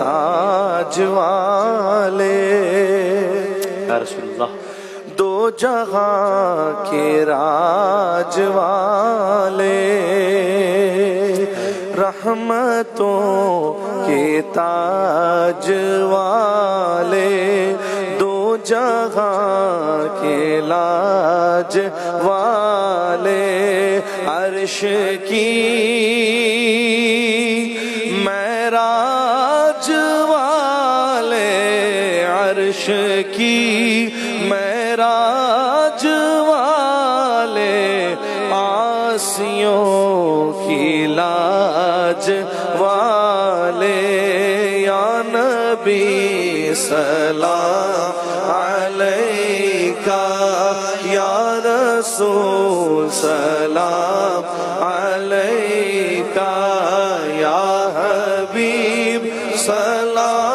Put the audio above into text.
تاج والے، یا رسول اللہ، دو جہاں کے راج والے، رحمتوں کے تاج والے، دو جہاں کے لاج والے، عرش کی معراج والے، عرش کی معراج والے، آسیوں کی لاج والے، یا نبی سلام علیکہ، یا رسول سلام علیکہ، یا حبیب سلام